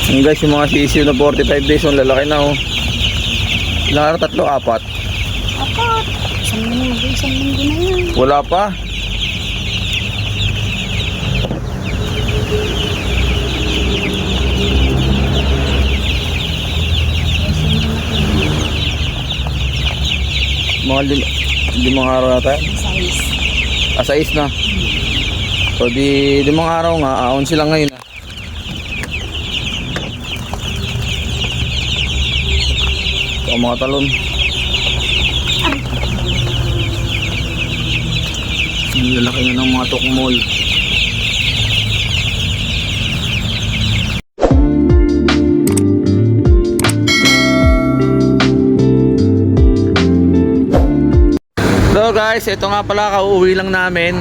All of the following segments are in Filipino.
Yung guys, yung mga sisiw na 45 days, ang lalaki na oh. Ilang araw? 3, 4? Apat. Isang linggo na yan. Wala pa. Mga 5 araw na tayo. Size. 6 na. So di 5 araw nga, aon sila ngayon. Ito mga talon. Ang lalaki na ng mga tukmol. So guys, ito nga pala, kauuwi lang namin.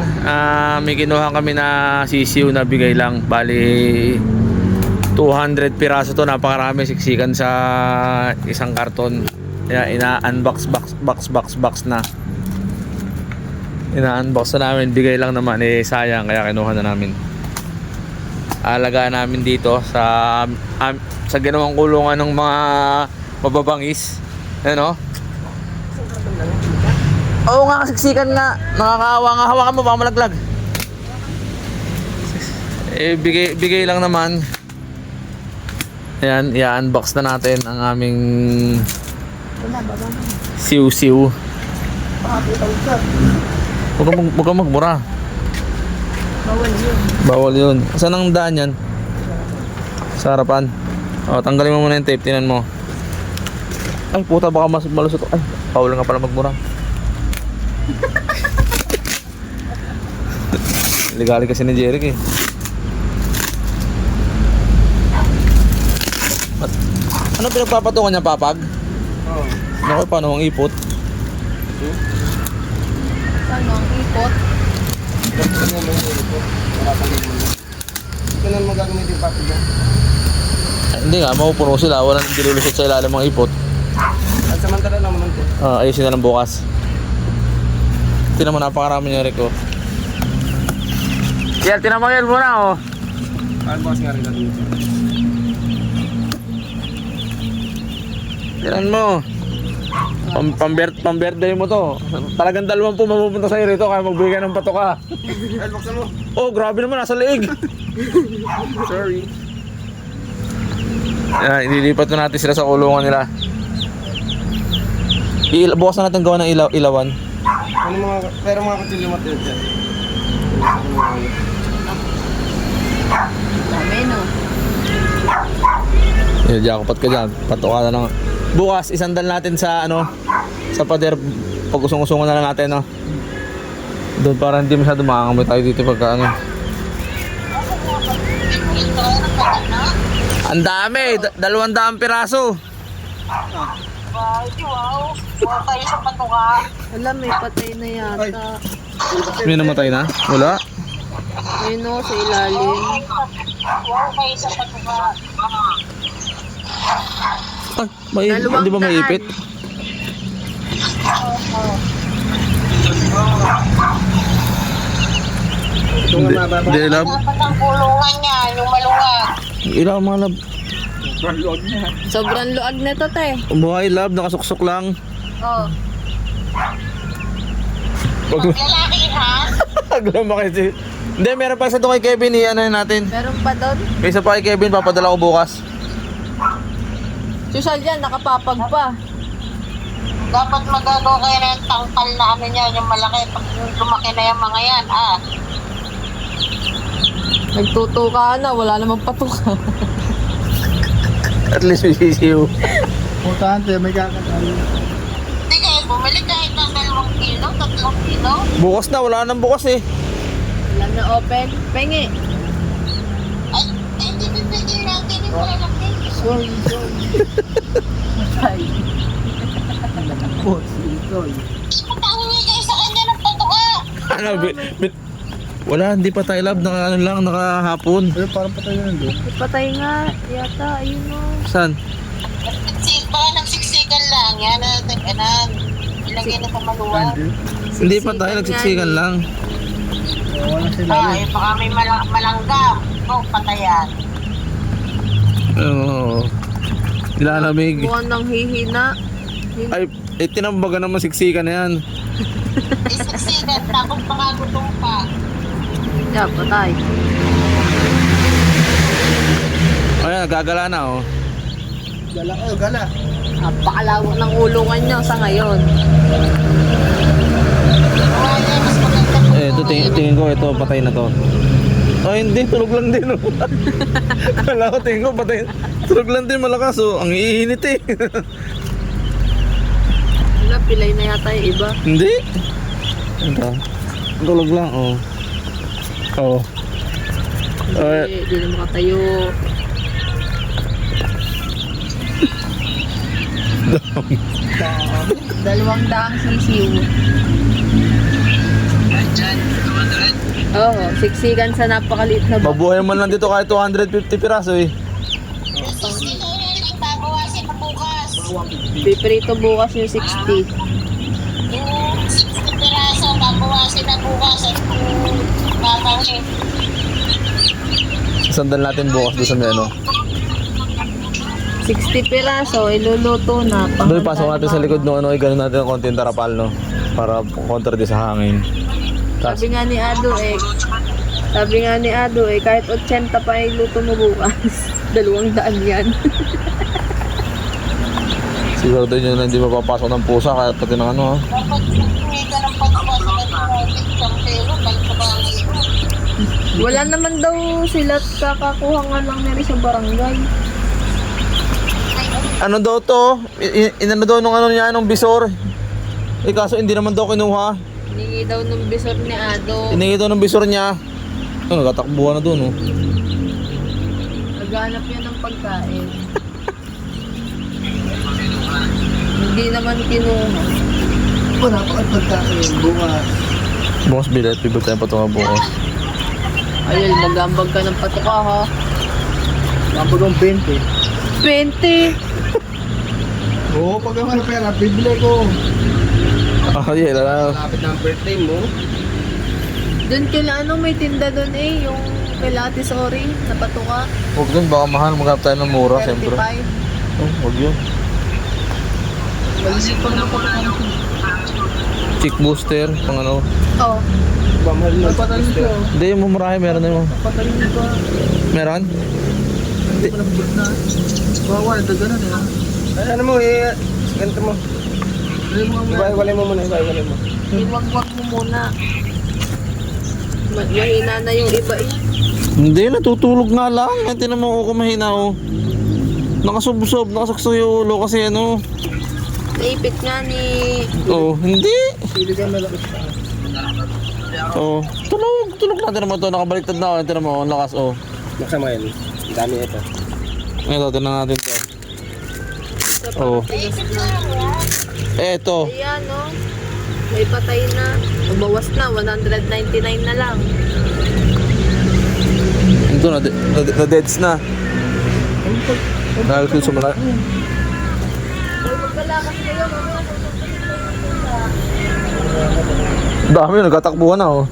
May kinuha kami na sisiw na bigay lang. Bali 200 piraso to, napakarami, siksikan sa isang karton. Kaya ina-unbox box na. Ina-unbox na namin, bigay lang naman, sayang, kaya kinuha na namin. Alagaan namin dito sa ginawang kulungan ng mga mababangis. Ano? Oo nga, kasiksikan nga. Nakakaawa nga. Hawakan mo, baka malaglag. Bigay lang naman. Ayan, i-unbox na natin ang aming siw-siw. Huwag kang magmura. Bawal yun. Saan ang daan yan? Sa harapan. O, tanggalin mo muna yung tape. Tinan mo. Ay, puta, baka malusot. Ay, bawal nga pala magmura. Ligali kasi ni Jeric eh. Ano pinagpapatungan niya, papag? Oo. Naku, paano ang ipot? Paano ang ipot? Ganun mo gagamitin yung papag mo? Hindi nga, mapupuno sila. Walang dilulusot sa ilalim ng ipot. At samantala naman ito. Ayusin na lang bukas. Tinan mo, napakarami niya, Rick, oh. Yel, tinan mo, Yel, muna, oh. Unbox nga rin natin ito. Tinan mo. Pambirthday mo to. Talagang 20 mapupunta sa'yo rito, kaya magbigay ng patoka. Ay, buksan mo. Oh, grabe naman, nasa leeg. Sorry. Ililipat na natin sila sa kulungan nila. Bukas na natin gawa ng ilawan. Ano mga, pero mga kutsilyo matiyot dyan. Dami, no? Jackpot ka dyan, patoka na lang. Bukas, isandal natin sa sa pader. Pag-usong-usungan na lang natin, no? Doon para hindi masyado makangamoy tayo dito pagka Ang dami, 200 piraso. Wow. Kayo sa patuka. Alam, may patay na yata. May namatay na? Wala? Ayun, no, sa ilalim. Wow, kayo sa patuka. Ay, hindi ba may ipit? Ito nga mababa. Hindi, lab. Dapat ang kulungan niya, yung maluwag. Ilang mga lab. Sobrang luag nito, te. Umuhay lab, nakasuksok lang. Oh. Lalaki ha? Lumaki si... Hindi, meron pa isa doon kay Kevin, natin. Meron pa doon. May isa pa kay Kevin, papadala ko bukas. Susal dyan, nakapapag pa. Dapat magagawa kayo na yung tangkal na ano niya, yung malaki. Pag lumaki na yung mga yan, Nagtutuka na, wala namang patuka. At least may sisiw. Importante, may kakatalo. Hindi kayo bumili kahit ng 2 kilo, 3 kilo. Bukas na, wala nang bukas eh. Wala na open. Pengi. Ay, hindi bibigyan natin yung malaki. Sorry. Matay. Pagkahuwi kayo sa kanya ng patuka. Wala, hindi pa tayo lab, nakahapon. Pero parang patay na nandun. Patay nga, yata. Ayun, no. Saan? Baka nagsiksikan lang. Yan na, ilagay na sa maluwag. Hindi pa tayo, nagsiksikan lang. Wala sila. Baka may malanggam. Patay yan. Oo. Nilalamig. Mukhang nang hihina. Ay, tinambaga naman siksikan na yan. Isiksikan na kung baka gutom pa. Yeah, patay. Ayan, gagala na oh. Gala kayo, gala. Napakalawak ng ulungan niya sa ngayon. Kaya mas maganda po. Eh, ito tingin ko, ito patay na to. Ay, hindi, tulog lang din oh. Kala ko, tingin ko, patay. Tulog lang din malakas oh. Ang iinit eh. Wala, pilay na yata yung iba. Hindi. Ito. Tulog lang oh. Oh. Ay. Hindi na makatayo. Dalawang daang sisiw. Oo, siksikan sa napakaliit na ba. Mabuhay man lang dito kahit 250 piraso eh. Isiksikan yun, babawasin na bukas. Piprito bukas yung 60. Yung 60 piraso, babawasin na bukas at babawin. Sandal natin bukas doon sa may ano. 60 piraso, iluluto na. Doon pasok natin sa likod no ano, ganoon natin ng konting tarapal no para kontra din sa hangin. Tas Sabi nga ni Ado kahit 80 pa iluto mo bukas. 200 yan. siguro din yun na hindi mapapasok ng pusa kahit pati ng ano. Dapat hindi ka ng pagbawasan ng isang kilo, balik sa bahay. Wala naman daw sila at kakakuha nga lang nila sa barangay. Ano daw to? Inano daw nung ano niya nung bisor. Eh kaso hindi naman daw kinuha. Hiningi daw nung bisor ni Ado. Iningi daw ng bisor niya. Oh, nagtatakbuhan na doon oh. Naghanap yan ng pagkain. Hindi naman kinuha. Oh, napakapagkain. Bukas. Bukas bilet, bibot tayo patunga bukas. Ayun, magambag ka ng patuka ha. Kapag ang 20. 20! Oo, pag ang ano pera, bibili ko. Ah, yeah, Lapit na ang birthday mo. Doon kila ano, may tinda doon yung kila Ate Sorry, na patuka. Huwag dun, baka mahal, maghanap tayo ng mura, 35. siyempre. Oh, huwag yun. Wala pa na pagkain. Chick booster, pang ano. Oo. Bamahal na. Patalin ko. Hindi, yung mumurahe, meron na yung. Patalin ko. Meron? Bawal, daganan eh. Ay, ano mo eh, ganito mo. Iwalay mo muna, iwalay mo. Iwag-wag mo muna. Mahina na yung iba eh. Hindi, natutulog nga lang. Hindi naman ako kumahina oh. Nakasubsob, nakasakso yung ulo kasi ano. Naipit nga ni... Oh, hindi. Pili ka malakas pa. Oh, tulog natin naman to. Nakabaliktad na ako. Ito naman, ang lakas oh. Maksama yan. Ang dami ito. Ito, tinan natin to. Oh. Eto. Ayan no. May patay na. Umawas na. 199 na lang. Ito na deads na. Dahil sa malaki. Ay, magkalakas kayo. Mamaya Dami, nagkatakbuhan na oh.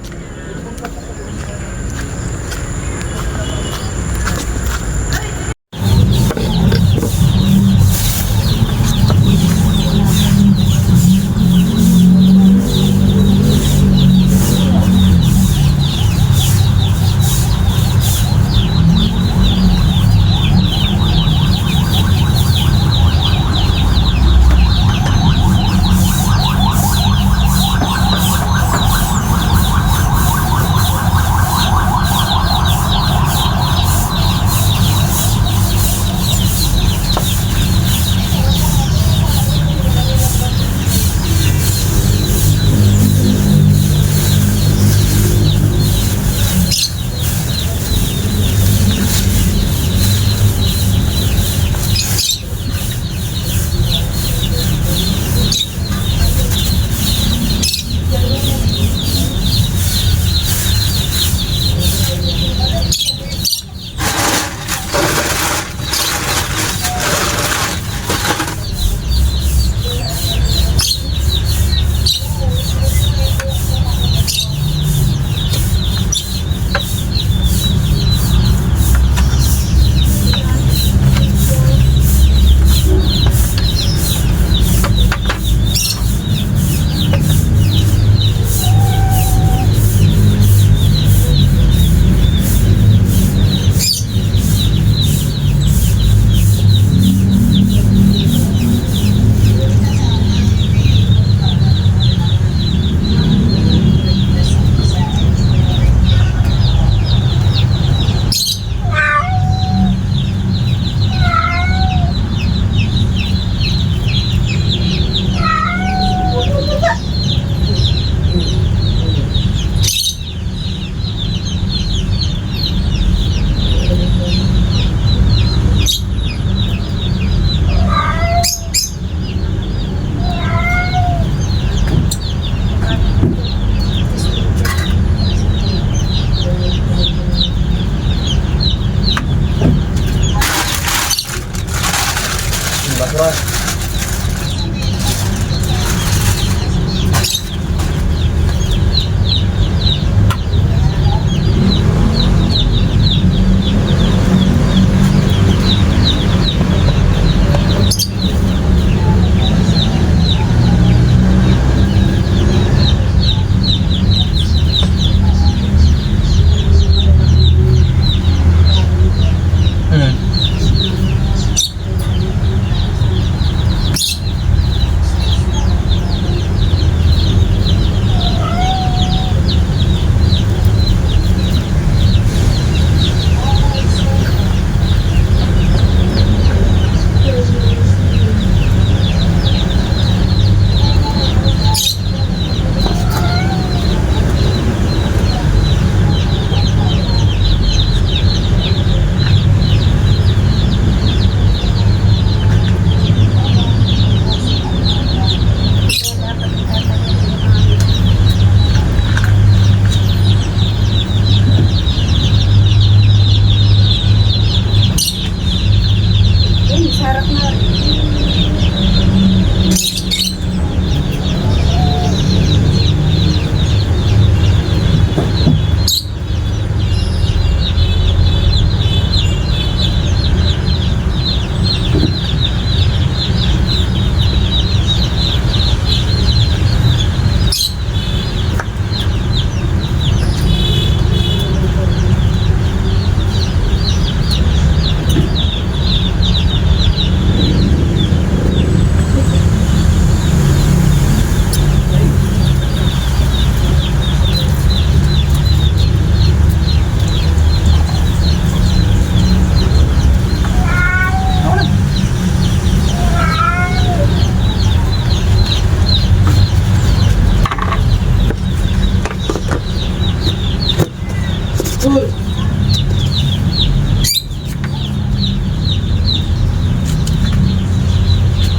labas.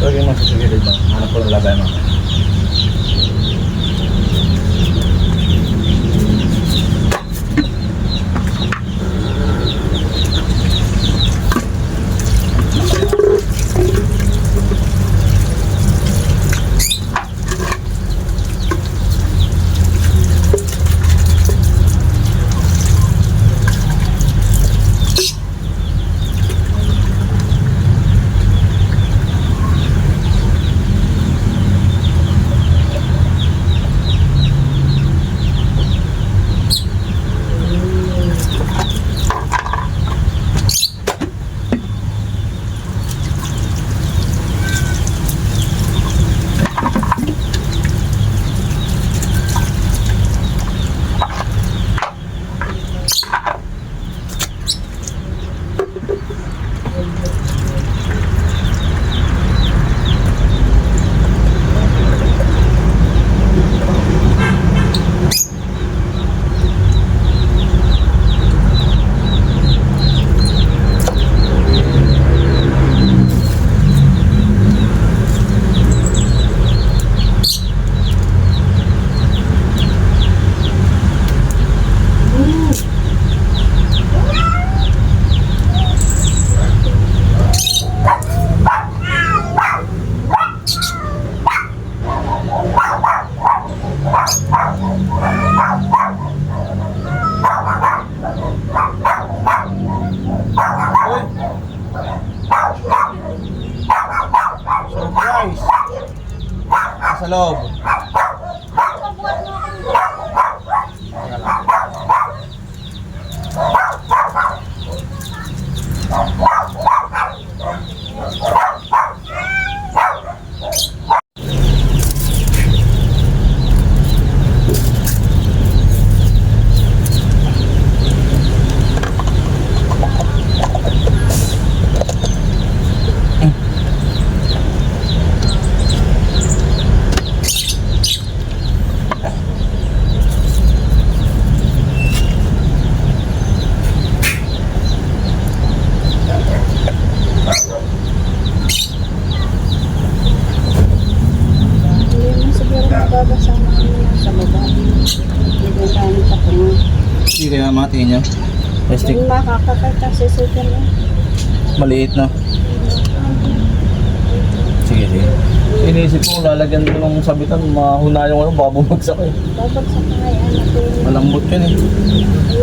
Lagi mo sa gilid ba? Hanap ko ng labay mo. Sa loob. Hindi kaya matiin nyo. Plastic. Yung makakakita sa sukan mo. Maliit na. Sige. Inisip ko, lalagyan ko ng sabitan, mahunayan ko, baka bumagsak eh. Babagsak na nga yan. Malambot yun eh.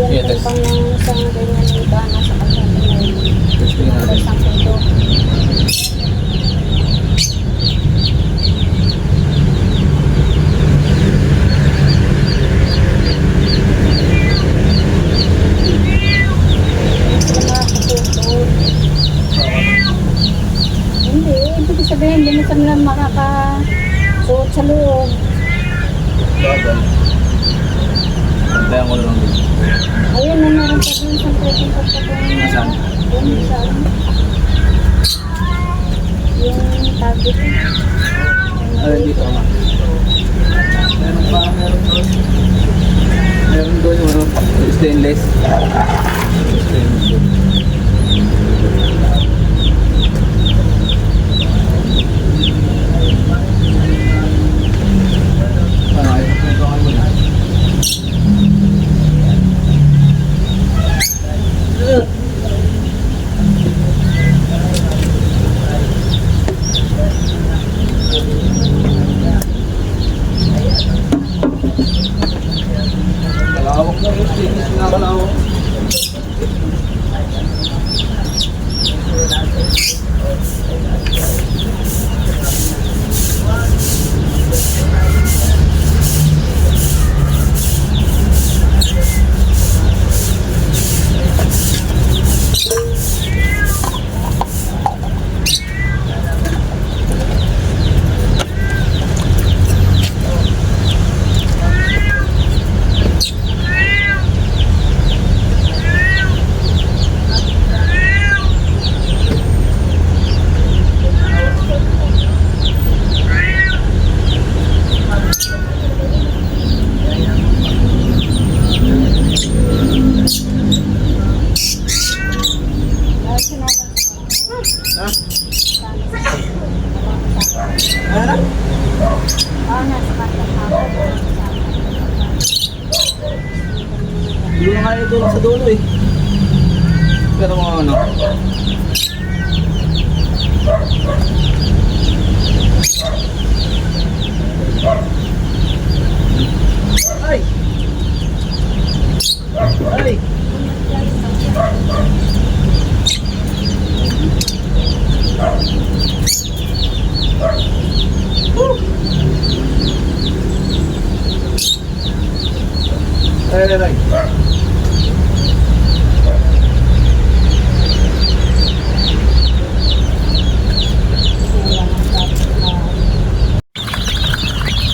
Ayan, Yes. pang isang ganyan dito, nasa kalsada na yun. Testing natin. Isang kilo. Hindi, ibig sabihin, hindi mo kami makakasuot sa loob. Bagal. Pantayan ko na lang dito. Ayun na meron pa dun sa trekking pagkatuloy. Saan? Yung sa yung target. Ayun dito ama. Meron pa, meron doon. Meron doon yung ano, stainless. Kalawak na yung stainless na kalawak. Hindi na kaya doon sa dulo eh. Pero mga ano. Ay! Ay! Ay!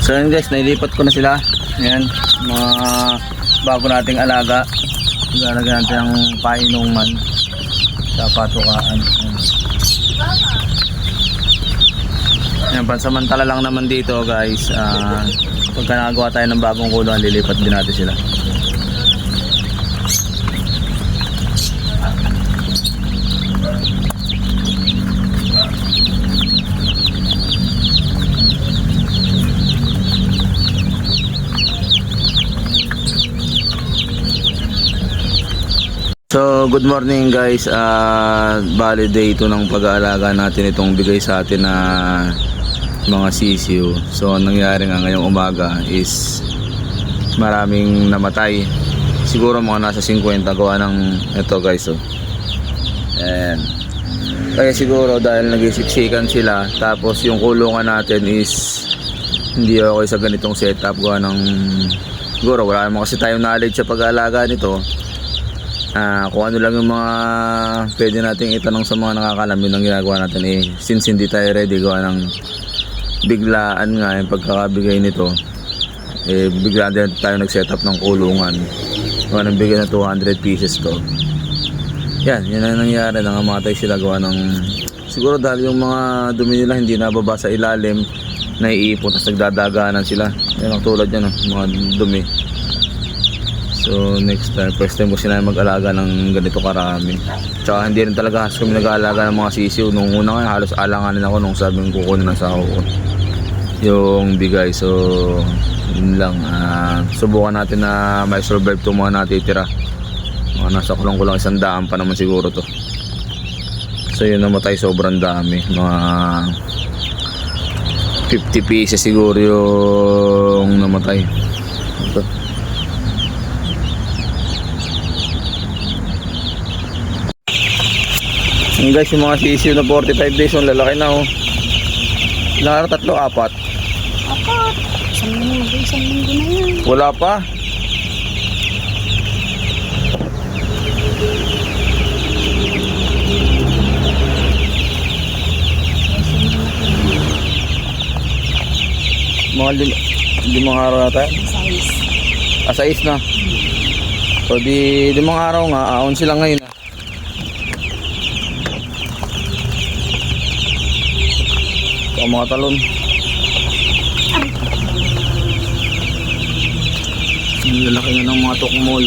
So yun guys, nailipat ko na sila. Ayan, mga bago nating alaga. Lalagyan natin ang painuman sa patukaan. Ayan, pansamantala lang naman dito guys. Pagka nakagawa tayo ng bagong kulungan, lilipat din natin sila. So good morning guys, bali day ito ng pag-aalaga natin itong bigay sa atin na mga sisiu. So ang nangyari nga ngayong umaga is maraming namatay, siguro mga nasa 50 gawa ng ito guys. So and kaya siguro dahil nagisiksikan sila, tapos yung kulungan natin is hindi okay sa ganitong setup gawa ng siguro wala naman kasi tayong knowledge sa pag-aalaga nito. Kung ano lang yung mga pwede nating itanong sa mga nakakalam, yun ang ginagawa natin since hindi tayo ready gawa ng biglaan nga yung pagkakabigay nito, biglaan din tayo nag setup ng kulungan gawa ng bigay na 200 pieces to. Yan ang nangyari, nangamatay sila gawa ng siguro dahil yung mga dumi nila hindi nababa sa ilalim, naiipon tapos nagdadaganan sila. Yan ang tulad yan, mga dumi. So next time, first time ko sila mag-alaga ng ganito karami. Tsaka hindi rin talaga kami nag-aalaga ng mga sisiw. Nung una nga halos alanganin ako nung sabing kukunin ng saho ko yung bigay. So yun lang, subukan natin na may survive itong mga natitira. Mga nasa kulang-kulang 100 pa naman siguro to. So yun, namatay sobrang dami. Mga 50 pieces siguro yung namatay. Ito. Yung guys, yung mga sisiw na 45 days, yung lalaki na oh. Ilang araw? 3, 4? Apat. Isang linggo na yan. Wala pa. Mga 5 araw na tayo. Size. 6 na. So di 5 araw nga, aon sila ngayon. Ito ang mga talon. Ang lalaki na ng mga tukmol.